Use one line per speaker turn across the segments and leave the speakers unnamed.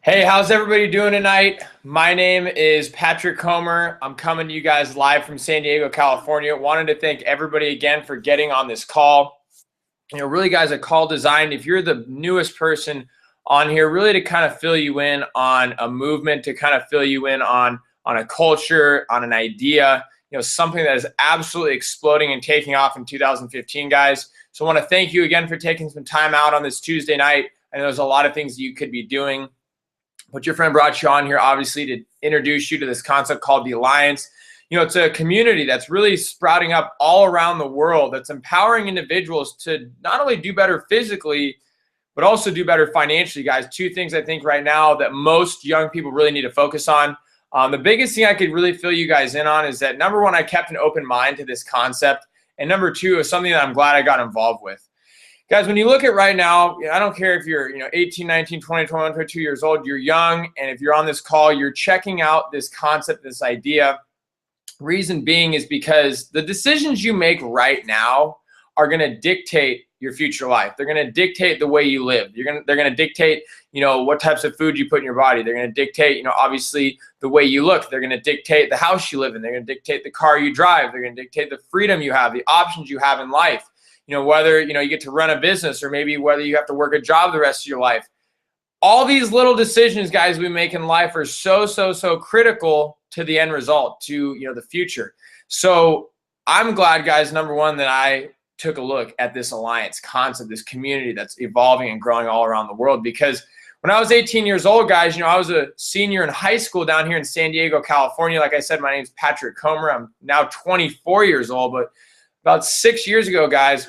Hey, how's everybody doing tonight? My name is Patrick Comer. I'm coming to you guys live from San Diego, California. Wanted to thank everybody again for getting on this call. Really, guys, a call designed, if you're the newest person on here, really to kind of fill you in on a movement, to kind of fill you in on a culture, on an idea, something that is absolutely exploding and taking off in 2015, guys. So I want to thank you again for taking some time out on this Tuesday night. I know there's a lot of things you could be doing, but your friend brought you on here, obviously, to introduce you to this concept called the Alliance. It's a community that's really sprouting up all around the world, that's empowering individuals to not only do better physically, but also do better financially, guys. Two things I think right now that most young people really need to focus on. The biggest thing I could really fill you guys in on is that, number one, I kept an open mind to this concept. And number two is something that I'm glad I got involved with. Guys, when you look at right now, I don't care if you're 18, 19, 20, 21, 22 years old, you're young, and if you're on this call, you're checking out this concept, this idea. Reason being is because the decisions you make right now are going to dictate your future life. They're going to dictate the way you live. They're going to dictate, what types of food you put in your body. They're going to dictate, obviously the way you look. They're going to dictate the house you live in. They're going to dictate the car you drive. They're going to dictate the freedom you have, the options you have in life. Whether, you get to run a business, or maybe whether you have to work a job the rest of your life. All these little decisions, guys, we make in life are so critical to the end result, to, the future. So I'm glad, guys, number one, that I took a look at this Alliance concept, this community that's evolving and growing all around the world. Because when I was 18 years old, guys, I was a senior in high school down here in San Diego, California. Like I said, my name's Patrick Comer. I'm now 24 years old, but about 6 years ago, guys,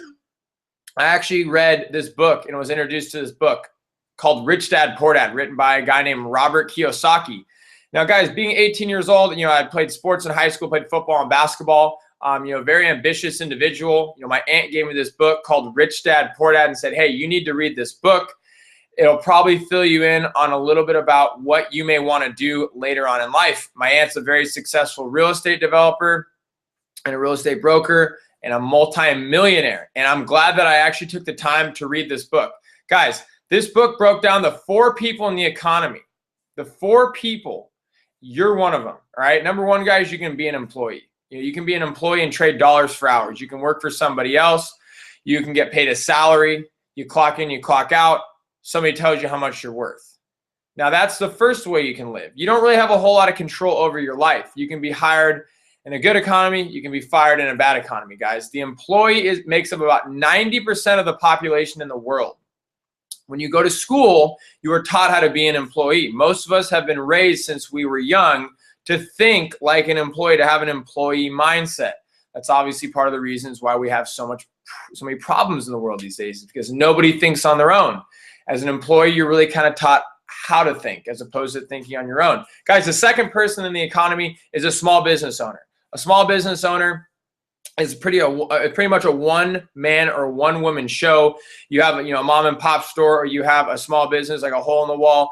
I actually read this book and was introduced to this book called Rich Dad, Poor Dad, written by a guy named Robert Kiyosaki. Now, guys, being 18 years old, I played sports in high school, played football and basketball. Very ambitious individual. My aunt gave me this book called Rich Dad, Poor Dad and said, hey, you need to read this book. It'll probably fill you in on a little bit about what you may want to do later on in life. My aunt's a very successful real estate developer and a real estate broker and a multi-millionaire. And I'm glad that I actually took the time to read this book. Guys, this book broke down the 4 people in the economy. The 4 people, you're one of them, all right? Number one, guys, you can be an employee. You can be an employee and trade dollars for hours. You can work for somebody else. You can get paid a salary. You clock in, you clock out. Somebody tells you how much you're worth. Now, that's the first way you can live. You don't really have a whole lot of control over your life. You can be hired in a good economy, you can be fired in a bad economy, guys. The employee makes up about 90% of the population in the world. When you go to school, you are taught how to be an employee. Most of us have been raised since we were young to think like an employee, to have an employee mindset. That's obviously part of the reasons why we have so many problems in the world these days, because nobody thinks on their own. As an employee, you're really kind of taught how to think as opposed to thinking on your own. Guys, the second person in the economy is a small business owner. A small business owner is pretty much a one-man or one-woman show. You have a mom and pop store, or you have a small business like a hole in the wall.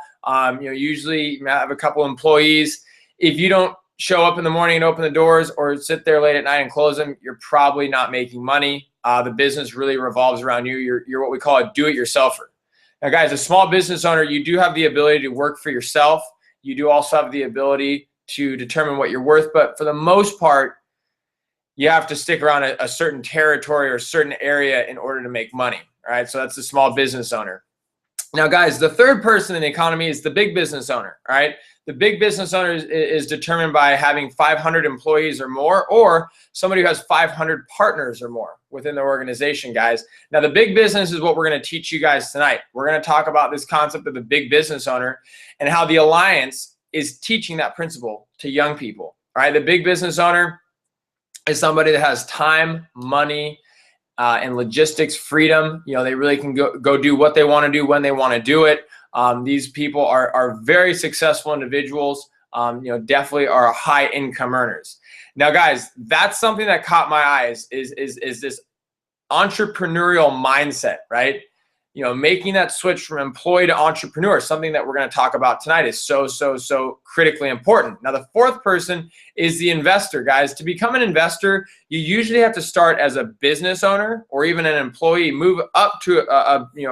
Usually you have a couple employees. If you don't show up in the morning and open the doors, or sit there late at night and close them, you're probably not making money. The business really revolves around you. You're what we call a do-it-yourselfer. Now, guys, a small business owner, you do have the ability to work for yourself. You do also have the ability to determine what you're worth, but for the most part, you have to stick around a certain territory or a certain area in order to make money, all right? So that's the small business owner. Now, guys, the third person in the economy is the big business owner, all right? The big business owner is determined by having 500 employees or more, or somebody who has 500 partners or more within their organization, guys. Now, the big business is what we're going to teach you guys tonight. We're going to talk about this concept of the big business owner and how the Alliance is teaching that principle to young people, all right? The big business owner is somebody that has time, money, and logistics freedom. They really can go do what they want to do when they want to do it. These people are very successful individuals, definitely are high income earners. Now, guys, that's something that caught my eyes is this entrepreneurial mindset, right? Making that switch from employee to entrepreneur, something that we're going to talk about tonight, is so critically important. Now, the fourth person is the investor, guys. To become an investor, you usually have to start as a business owner or even an employee, move up to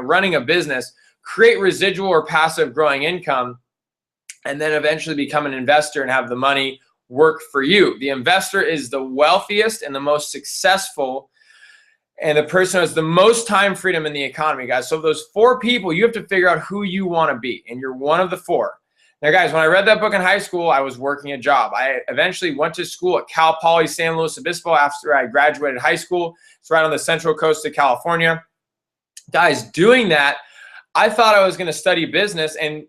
running a business, create residual or passive growing income, and then eventually become an investor and have the money work for you. The investor is the wealthiest and the most successful, and the person who has the most time freedom in the economy, guys. So those 4 people, you have to figure out who you want to be, and you're one of the 4. Now, guys, when I read that book in high school, I was working a job. I eventually went to school at Cal Poly San Luis Obispo after I graduated high school. It's right on the central coast of California. Guys, doing that, I thought I was going to study business and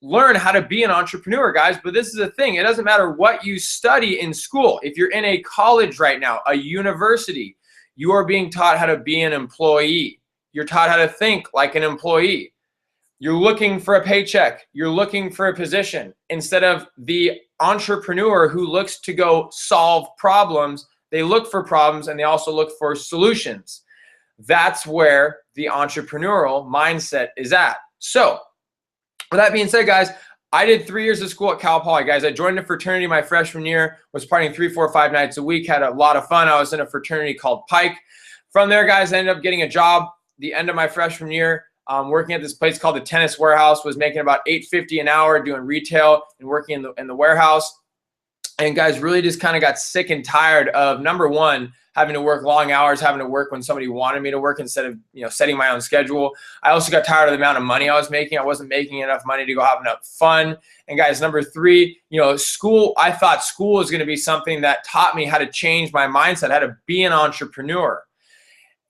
learn how to be an entrepreneur, guys. But this is the thing. It doesn't matter what you study in school. If you're in a college right now, a university, you are being taught how to be an employee. You're taught how to think like an employee. You're looking for a paycheck. You're looking for a position instead of the entrepreneur who looks to go solve problems. They look for problems and they also look for solutions. That's where the entrepreneurial mindset is at. So with that being said, guys, I did 3 years of school at Cal Poly, guys. I joined a fraternity my freshman year, was partying 3, 4, 5 nights a week, had a lot of fun. I was in a fraternity called Pike. From there, guys, I ended up getting a job the end of my freshman year, working at this place called the Tennis Warehouse, was making about $8.50 an hour doing retail and working in the warehouse. And guys, really just kind of got sick and tired of, number one, having to work long hours, having to work when somebody wanted me to work instead of, setting my own schedule. I also got tired of the amount of money I was making. I wasn't making enough money to go have enough fun. And guys, number 3, school, I thought school was going to be something that taught me how to change my mindset, how to be an entrepreneur.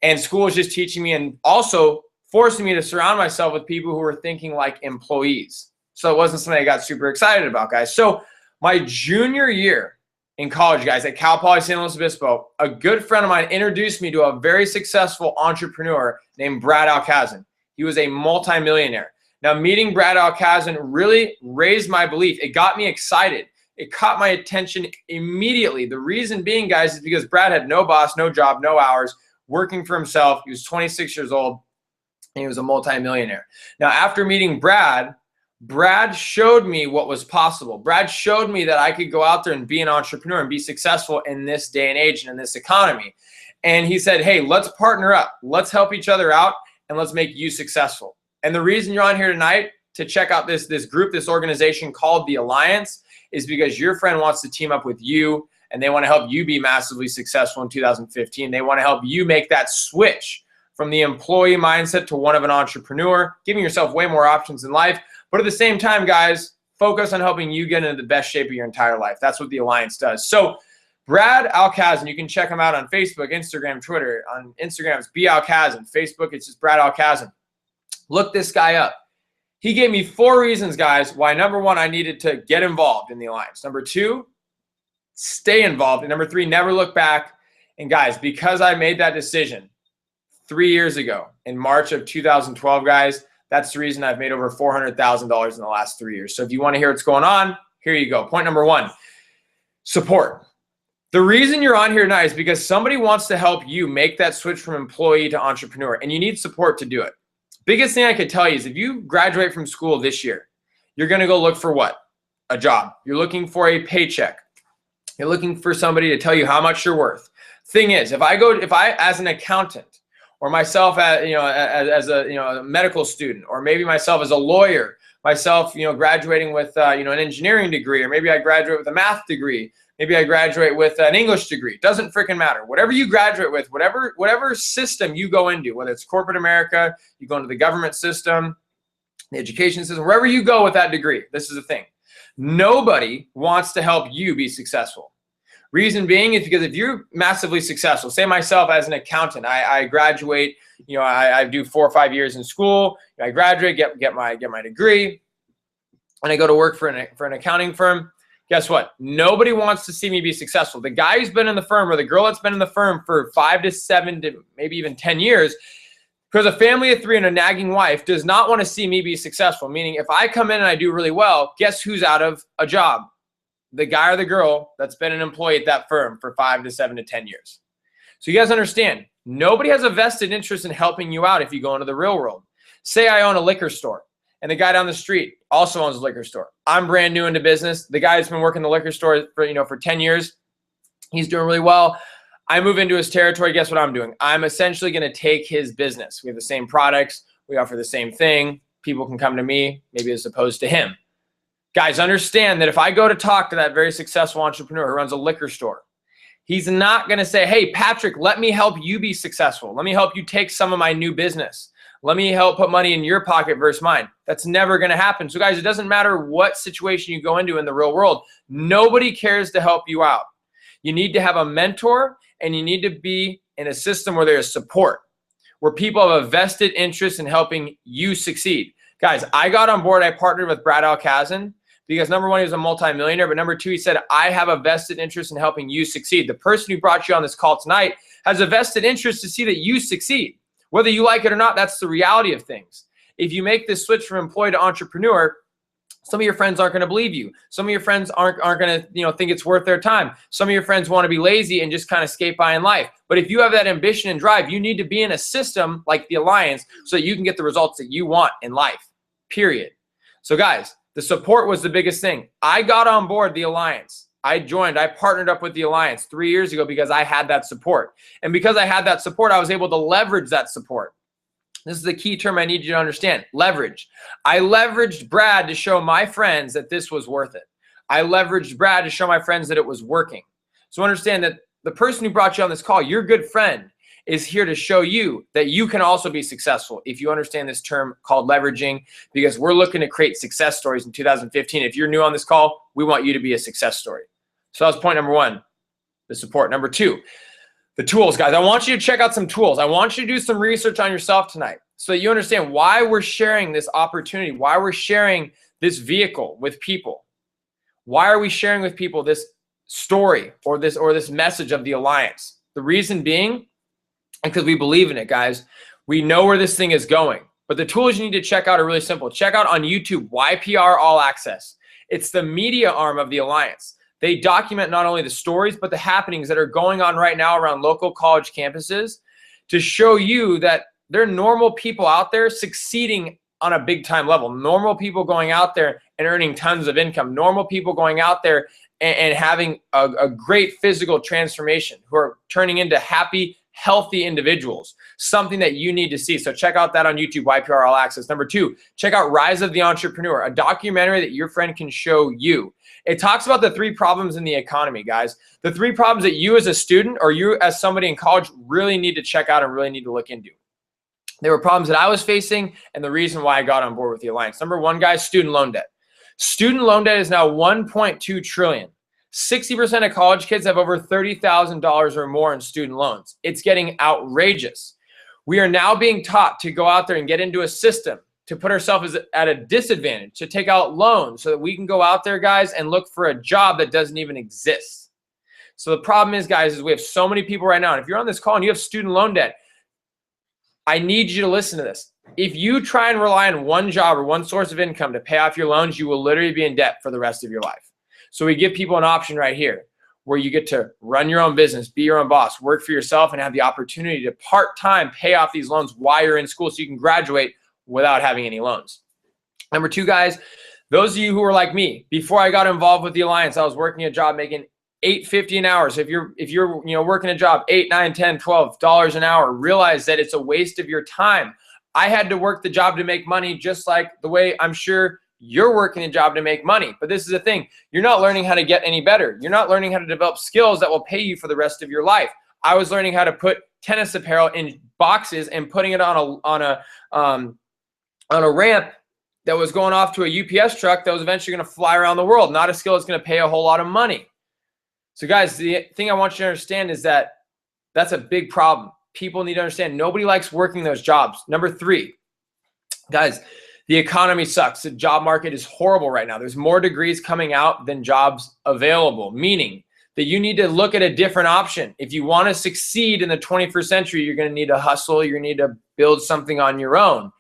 And school was just teaching me and also forcing me to surround myself with people who were thinking like employees. So it wasn't something I got super excited about, guys. So my junior year in college, guys, at Cal Poly San Luis Obispo, a good friend of mine introduced me to a very successful entrepreneur named Brad Alcazan. He was a multimillionaire. Now, meeting Brad Alcazan really raised my belief. It got me excited. It caught my attention immediately. The reason being, guys, is because Brad had no boss, no job, no hours, working for himself. He was 26 years old, and he was a multimillionaire. Now, after meeting Brad showed me what was possible. Brad showed me that I could go out there and be an entrepreneur and be successful in this day and age and in this economy. And he said, hey, let's partner up. Let's help each other out, and let's make you successful. And the reason you're on here tonight to check out this group, this organization called The Alliance, is because your friend wants to team up with you, and they want to help you be massively successful in 2015. They want to help you make that switch from the employee mindset to one of an entrepreneur, giving yourself way more options in life. But at the same time, guys, focus on helping you get into the best shape of your entire life. That's what the Alliance does. So Brad Alcazan, you can check him out on Facebook, Instagram, Twitter. On Instagram, it's B Alcazan. Facebook, it's just Brad Alcazan. Look this guy up. He gave me 4 reasons, guys, why, number 1, I needed to get involved in the Alliance. Number 2, stay involved. And number 3, never look back. And guys, because I made that decision 3 years ago in March of 2012, guys, that's the reason I've made over $400,000 in the last 3 years. So if you want to hear what's going on, here you go. Point number 1, support. The reason you're on here tonight is because somebody wants to help you make that switch from employee to entrepreneur, and you need support to do it. Biggest thing I could tell you is if you graduate from school this year, you're going to go look for what? A job. You're looking for a paycheck. You're looking for somebody to tell you how much you're worth. Thing is, if I as an accountant, or myself as a medical student, or maybe myself as a lawyer, myself graduating with an engineering degree, or maybe I graduate with a math degree, maybe I graduate with an English degree. Doesn't freaking matter. Whatever you graduate with, whatever system you go into, whether it's corporate America, you go into the government system, the education system, wherever you go with that degree, this is the thing. Nobody wants to help you be successful. Reason being is because if you're massively successful, say myself as an accountant, I graduate, I do 4 or 5 years in school, I graduate, get my degree, and I go to work for an accounting firm. Guess what? Nobody wants to see me be successful. The guy who's been in the firm, or the girl that's been in the firm for 5 to 7 to maybe even 10 years, because a family of 3 and a nagging wife, does not want to see me be successful. Meaning if I come in and I do really well, guess who's out of a job? The guy or the girl that's been an employee at that firm for 5 to 7 to 10 years. So you guys understand, nobody has a vested interest in helping you out if you go into the real world. Say I own a liquor store, and the guy down the street also owns a liquor store. I'm brand new into business. The guy that's been working the liquor store for 10 years, he's doing really well. I move into his territory. Guess what I'm doing? I'm essentially going to take his business. We have the same products. We offer the same thing. People can come to me, maybe as opposed to him. Guys, understand that if I go to talk to that very successful entrepreneur who runs a liquor store, he's not going to say, hey, Patrick, let me help you be successful. Let me help you take some of my new business. Let me help put money in your pocket versus mine. That's never going to happen. So guys, it doesn't matter what situation you go into in the real world. Nobody cares to help you out. You need to have a mentor, and you need to be in a system where there's support, where people have a vested interest in helping you succeed. Guys, I got on board. I partnered with Brad Alkazan because number one, he was a multimillionaire, but number two, he said, I have a vested interest in helping you succeed. The person who brought you on this call tonight has a vested interest to see that you succeed. Whether you like it or not, that's the reality of things. If you make this switch from employee to entrepreneur, some of your friends aren't going to believe you. Some of your friends aren't going to think it's worth their time. Some of your friends want to be lazy and just kind of skate by in life. But if you have that ambition and drive, you need to be in a system like the Alliance so that you can get the results that you want in life, period. So guys, the support was the biggest thing. I got on board the Alliance. I partnered up with the Alliance 3 years ago because I had that support. And because I had that support, I was able to leverage that support. This is the key term I need you to understand, leverage. I leveraged Brad to show my friends that this was worth it. I leveraged Brad to show my friends that it was working. So understand that the person who brought you on this call, your good friend, is here to show you that you can also be successful if you understand this term called leveraging, because we're looking to create success stories in 2015. If you're new on this call, we want you to be a success story. So that was point number one, the support. Number two, the tools, guys. I want you to check out some tools. I want you to do some research on yourself tonight so that you understand why we're sharing this opportunity, why we're sharing this vehicle with people. Why are we sharing with people this story or this message of the Alliance? The reason being, because we believe in it, guys. We know where this thing is going. But the tools you need to check out are really simple. Check out on YouTube, YPR All Access. It's the media arm of the Alliance. They document not only the stories, but the happenings that are going on right now around local college campuses to show you that there are normal people out there succeeding on a big time level. Normal people going out there and earning tons of income. Normal people going out there and having a great physical transformation, who are turning into happy, healthy individuals. Something that you need to see. So check out that on YouTube, YPR All Access. Number two, check out Rise of the Entrepreneur, a documentary that your friend can show you. It talks about the 3 problems in the economy, guys. The 3 problems that you as a student or you as somebody in college really need to check out and really need to look into. There were problems that I was facing and the reason why I got on board with the Alliance. Number one, guys, student loan debt. Student loan debt is now $1.2 trillion. 60% of college kids have over $30,000 or more in student loans. It's getting outrageous. We are now being taught to go out there and get into a system to put ourselves at a disadvantage, to take out loans so that we can go out there, guys, and look for a job that doesn't even exist. So the problem is, guys, is we have so many people right now. And if you're on this call and you have student loan debt, I need you to listen to this. If you try and rely on one job or one source of income to pay off your loans, you will literally be in debt for the rest of your life. So we give people an option right here where you get to run your own business, be your own boss, work for yourself, and have the opportunity to part-time pay off these loans while you're in school so you can graduate without having any loans. Number two, guys, those of you who are like me, before I got involved with the Alliance, I was working a job making $8.50 an hour. So if you're working a job, $8, $9, $10, $12 an hour, realize that it's a waste of your time. I had to work the job to make money, just like the way I'm sure you're working a job to make money. But this is the thing. You're not learning how to get any better. You're not learning how to develop skills that will pay you for the rest of your life. I was learning how to put tennis apparel in boxes and putting it on a ramp that was going off to a UPS truck that was eventually going to fly around the world. Not a skill that's going to pay a whole lot of money. So guys, the thing I want you to understand is that that's a big problem. People need to understand nobody likes working those jobs. Number three, guys, the economy sucks. The job market is horrible right now. There's more degrees coming out than jobs available, meaning that you need to look at a different option. If you want to succeed in the 21st century, you're going to need to hustle. You're going to need to build something on your own.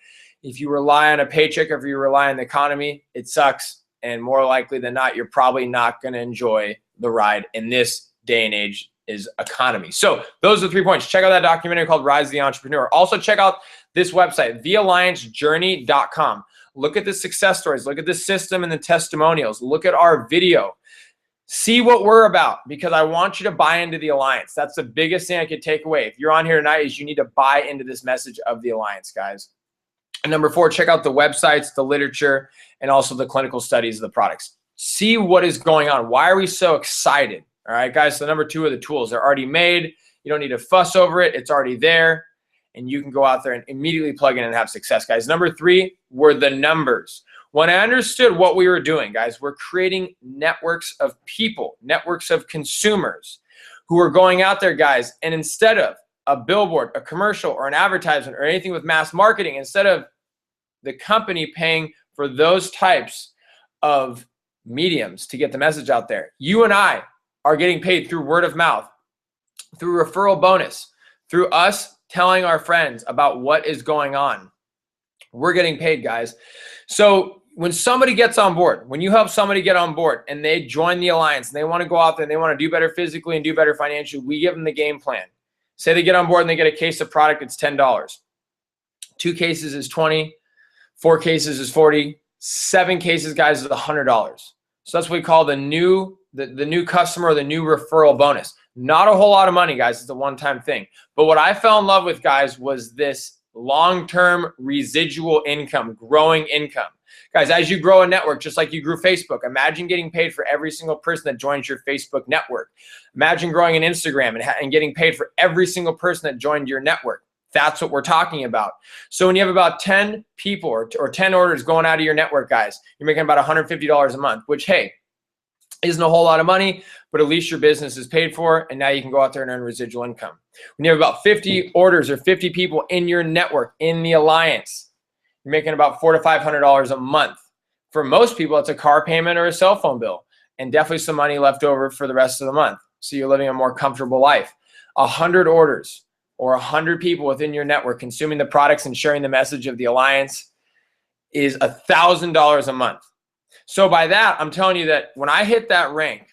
If you rely on a paycheck or if you rely on the economy, it sucks. And more likely than not, you're probably not going to enjoy the ride in this day and age is economy. So those are the 3 points. Check out that documentary called Rise of the Entrepreneur. Also check out this website, thealliancejourney.com. Look at the success stories. Look at the system and the testimonials. Look at our video. See what we're about, because I want you to buy into the Alliance. That's the biggest thing I could take away. If you're on here tonight, is you need to buy into this message of the Alliance, guys. And number 4, check out the websites, the literature, and also the clinical studies of the products. See what is going on. Why are we so excited? All right, guys. So number 2 are the tools. They're already made. You don't need to fuss over it. It's already there. And you can go out there and immediately plug in and have success, guys. Number 3 were the numbers. When I understood what we were doing, guys, we're creating networks of people, networks of consumers who are going out there, guys, and instead of a billboard, a commercial, or an advertisement, or anything with mass marketing, instead of the company paying for those types of mediums to get the message out there, you and I are getting paid through word of mouth, through referral bonus, through us telling our friends about what is going on. We're getting paid, guys. So when somebody gets on board, when you help somebody get on board and they join the alliance and they want to go out there and they want to do better physically and do better financially, we give them the game plan. Say they get on board and they get a case of product, it's $10. 2 cases is $20. 4 cases is $40. 7 cases, guys, is $100. So that's what we call the new customer or the new referral bonus. Not a whole lot of money, guys. It's a one-time thing. But what I fell in love with, guys, was this long-term residual income, growing income. Guys, as you grow a network, just like you grew Facebook, imagine getting paid for every single person that joins your Facebook network. Imagine growing an Instagram and getting paid for every single person that joined your network. That's what we're talking about. So when you have about 10 people or 10 orders going out of your network, guys, you're making about $150 a month, which, hey, isn't a whole lot of money, but at least your business is paid for, and now you can go out there and earn residual income. When you have about 50 orders or 50 people in your network, in the alliance, you're making about $400 to $500 a month. For most people, it's a car payment or a cell phone bill, and definitely some money left over for the rest of the month. So you're living a more comfortable life. 100 orders or 100 people within your network consuming the products and sharing the message of the alliance is $1,000 a month. So by that, I'm telling you that when I hit that rank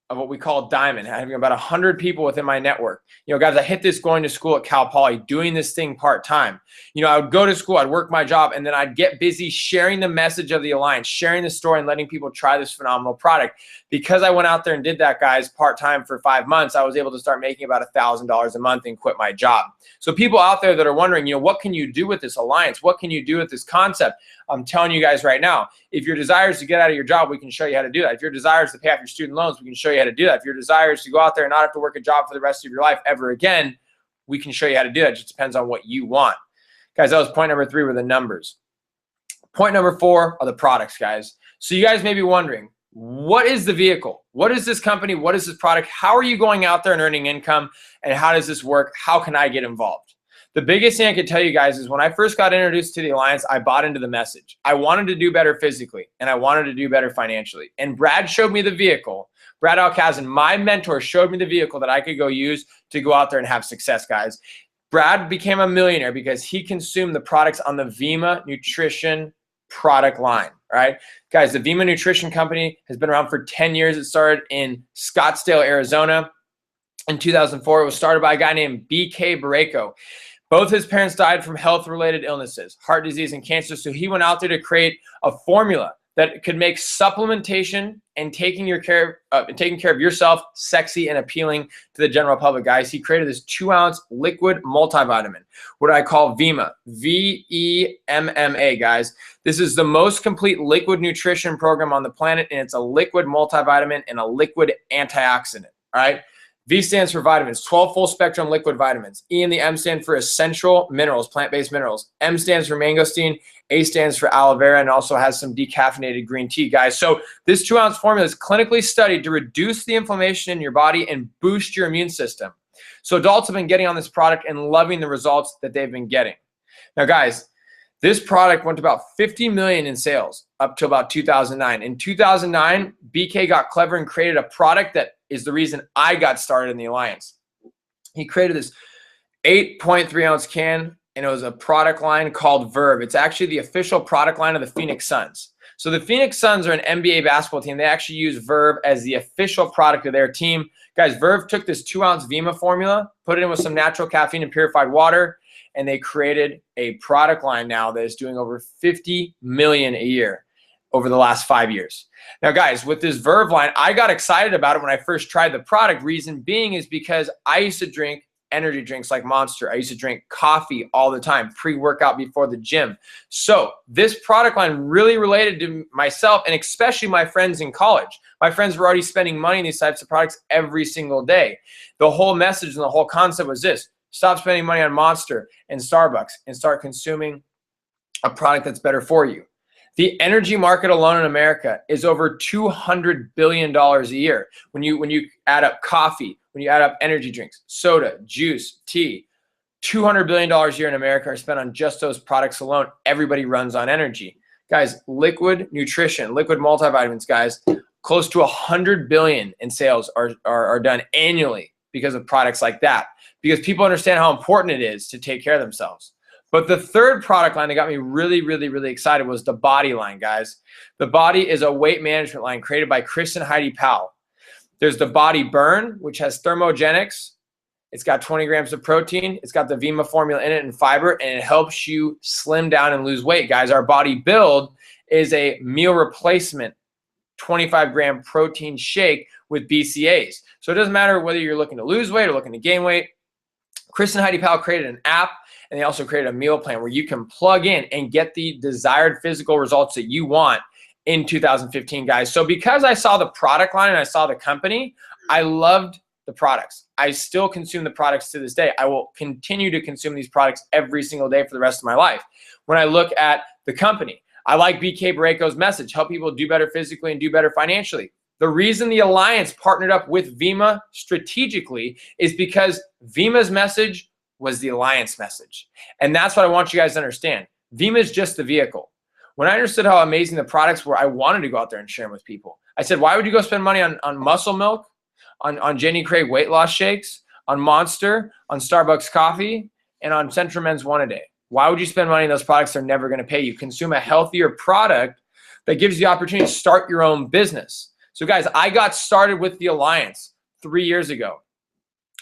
of what we call diamond, having about 100 people within my network, guys, I hit this going to school at Cal Poly, doing this thing part-time. I would go to school, I'd work my job, and then I'd get busy sharing the message of the alliance, sharing the story, and letting people try this phenomenal product. Because I went out there and did that, guys, part-time for 5 months, I was able to start making about $1,000 a month and quit my job. So people out there that are wondering, what can you do with this alliance? What can you do with this concept? I'm telling you guys right now, if your desire is to get out of your job, we can show you how to do that. If your desire is to pay off your student loans, we can show you how to do that. If your desire is to go out there and not have to work a job for the rest of your life ever again, we can show you how to do that. It just depends on what you want. Guys, that was point number 3 were the numbers. Point number 4 are the products, guys. So you guys may be wondering, what is the vehicle? What is this company? What is this product? How are you going out there and earning income? And how does this work? How can I get involved? The biggest thing I can tell you guys is when I first got introduced to the alliance, I bought into the message. I wanted to do better physically, and I wanted to do better financially. And Brad showed me the vehicle. Brad Alcazan, my mentor, showed me the vehicle that I could go use to go out there and have success, guys. Brad became a millionaire because he consumed the products on the Vima Nutrition product line, right? Guys, the Vima Nutrition Company has been around for 10 years. It started in Scottsdale, Arizona. In 2004, it was started by a guy named B.K. Barreco. Both his parents died from health-related illnesses, heart disease and cancer. So he went out there to create a formula that could make supplementation and taking care of yourself sexy and appealing to the general public, guys. He created this 2-ounce liquid multivitamin, what I call Vima, V-E-M-M-A, guys. This is the most complete liquid nutrition program on the planet, and it's a liquid multivitamin and a liquid antioxidant, all right? V stands for vitamins, 12 full spectrum liquid vitamins. E and the M stand for essential minerals, plant-based minerals. M stands for mangosteen. A stands for aloe vera, and also has some decaffeinated green tea, guys. So this 2-ounce formula is clinically studied to reduce the inflammation in your body and boost your immune system. So adults have been getting on this product and loving the results that they've been getting. Now, guys, this product went to about 50 million in sales up to about 2009. In 2009, BK got clever and created a product that is the reason I got started in the alliance. He created this 8.3-ounce can, and it was a product line called Verve. It's actually the official product line of the Phoenix Suns. So the Phoenix Suns are an NBA basketball team. They actually use Verve as the official product of their team. Guys, Verve took this 2-ounce Vima formula, put it in with some natural caffeine and purified water, and they created a product line now that is doing over 50 million a year over the last 5 years. Now, guys, with this Verve line, I got excited about it when I first tried the product. Reason being is because I used to drink energy drinks like Monster. I used to drink coffee all the time, pre-workout before the gym. So this product line really related to myself and especially my friends in college. My friends were already spending money on these types of products every single day. The whole message and the whole concept was this: stop spending money on Monster and Starbucks and start consuming a product that's better for you. The energy market alone in America is over $200 billion a year. When you add up coffee, when you add up energy drinks, soda, juice, tea, $200 billion a year in America are spent on just those products alone. Everybody runs on energy. Guys, liquid nutrition, liquid multivitamins, guys, close to $100 billion in sales are done annually because of products like that, because people understand how important it is to take care of themselves. But the third product line that got me really, really, really excited was the BODi line, guys. The BODi is a weight management line created by Chris and Heidi Powell. There's the BODi Burn, which has thermogenics. It's got 20 grams of protein. It's got the Vima formula in it and fiber, and it helps you slim down and lose weight, guys. Our BODi Build is a meal replacement 25-gram protein shake with BCAAs. So it doesn't matter whether you're looking to lose weight or looking to gain weight. Chris and Heidi Powell created an app, and they also created a meal plan where you can plug in and get the desired physical results that you want in 2015, guys. So because I saw the product line and I saw the company, I loved the products. I still consume the products to this day. I will continue to consume these products every single day for the rest of my life. When I look at the company, I like BK Barreko's message: help people do better physically and do better financially. The reason the Alliance partnered up with Vima strategically is because Vima's message was the Alliance message. And that's what I want you guys to understand. Vima is just the vehicle. When I understood how amazing the products were, I wanted to go out there and share them with people. I said, why would you go spend money on Muscle Milk, on Jenny Craig weight loss shakes, on Monster, on Starbucks coffee, and on Centrum Men's One a Day? Why would you spend money on those products that are never going to pay you? Consume a healthier product that gives you the opportunity to start your own business. So guys, I got started with the Alliance 3 years ago.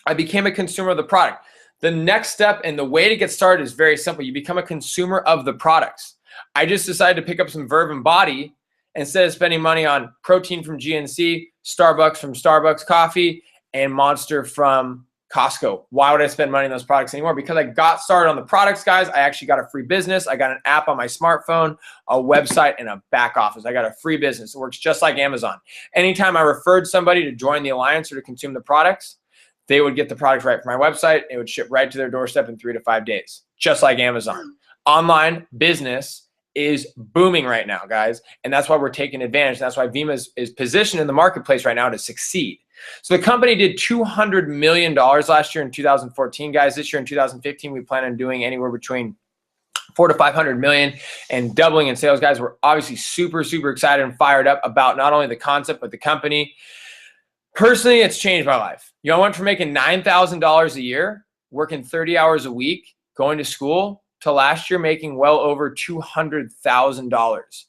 I became a consumer of the product. The next step and the way to get started is very simple. You become a consumer of the products. I just decided to pick up some Verve and BODi instead of spending money on protein from GNC, Starbucks from Starbucks coffee, and Monster from Costco. Why would I spend money on those products anymore? Because I got started on the products, guys. I actually got a free business. I got an app on my smartphone, a website, and a back office. I got a free business. It works just like Amazon. Anytime I referred somebody to join the Alliance or to consume the products, they would get the product right from my website. It would ship right to their doorstep in 3 to 5 days, just like Amazon. Online business is booming right now, guys, and that's why we're taking advantage. That's why Vima is positioned in the marketplace right now to succeed. So the company did $200 million last year in 2014, guys. This year in 2015, we plan on doing anywhere between 400 to 500 million and doubling in sales, guys. We're obviously super, super excited and fired up about not only the concept, but the company. Personally, it's changed my life. You know, I went from making $9,000 a year, working 30 hours a week, going to school, to last year making well over $200,000.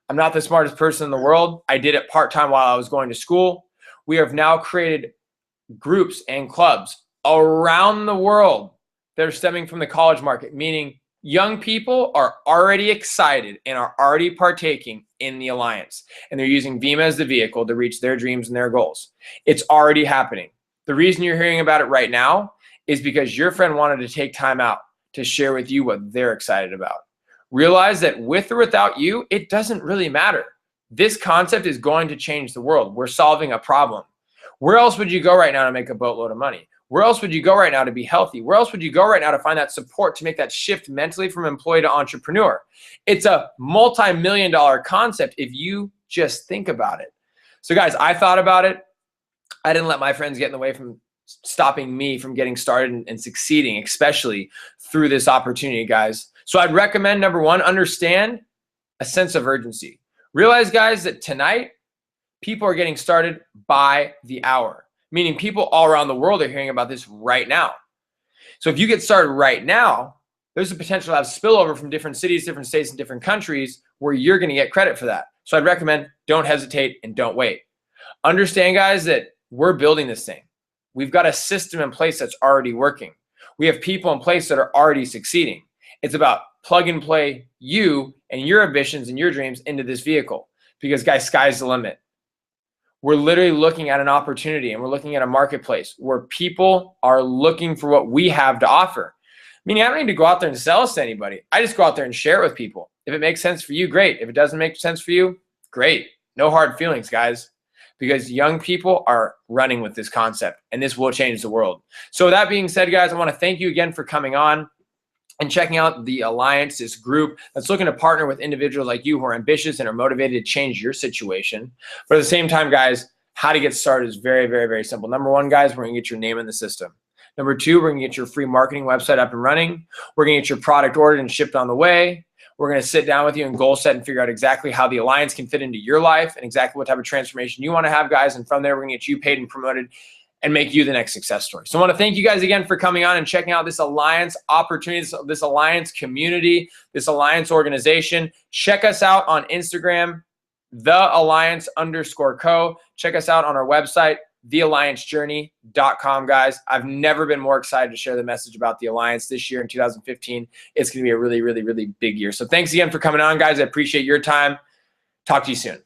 I'm not the smartest person in the world. I did it part-time while I was going to school. We have now created groups and clubs around the world that are stemming from the college market, meaning young people are already excited and are already partaking in the Alliance, and they're using Vima as the vehicle to reach their dreams and their goals. It's already happening. The reason you're hearing about it right now is because your friend wanted to take time out to share with you what they're excited about. Realize that with or without you, it doesn't really matter. This concept is going to change the world. We're solving a problem. Where else would you go right now to make a boatload of money? Where else would you go right now to be healthy? Where else would you go right now to find that support to make that shift mentally from employee to entrepreneur? It's a multi-million-dollar concept if you just think about it. So guys, I thought about it. I didn't let my friends get in the way from stopping me from getting started and succeeding, especially through this opportunity, guys. So I'd recommend, number one, understand a sense of urgency. Realize, guys, that tonight, people are getting started by the hour, meaning people all around the world are hearing about this right now. So if you get started right now, there's a potential to have spillover from different cities, different states, and different countries where you're going to get credit for that. So I'd recommend don't hesitate and don't wait. Understand, guys, that we're building this thing. We've got a system in place that's already working. We have people in place that are already succeeding. It's about plug and play you and your ambitions and your dreams into this vehicle because, guys, sky's the limit. we're literally looking at an opportunity and we're looking at a marketplace where people are looking for what we have to offer. Meaning I don't need to go out there and sell this to anybody. I just go out there and share it with people. If it makes sense for you, great. If it doesn't make sense for you, great. No hard feelings, guys, because young people are running with this concept and this will change the world. So with that being said, guys, I want to thank you again for coming on and checking out the Alliance, this group that's looking to partner with individuals like you who are ambitious and are motivated to change your situation. But at the same time, guys, how to get started is very, very, very simple. Number one, guys, we're going to get your name in the system. Number two, we're going to get your free marketing website up and running. We're going to get your product ordered and shipped on the way. We're going to sit down with you and goal set and figure out exactly how the Alliance can fit into your life and exactly what type of transformation you want to have, guys. And from there, we're going to get you paid and promoted and make you the next success story. So I want to thank you guys again for coming on and checking out this Alliance opportunity, this Alliance community, this Alliance organization. Check us out on Instagram, @thealliance_co. Check us out on our website, thealliancejourney.com, guys. I've never been more excited to share the message about the Alliance this year in 2015. It's going to be a really, really, really big year. So thanks again for coming on, guys. I appreciate your time. Talk to you soon.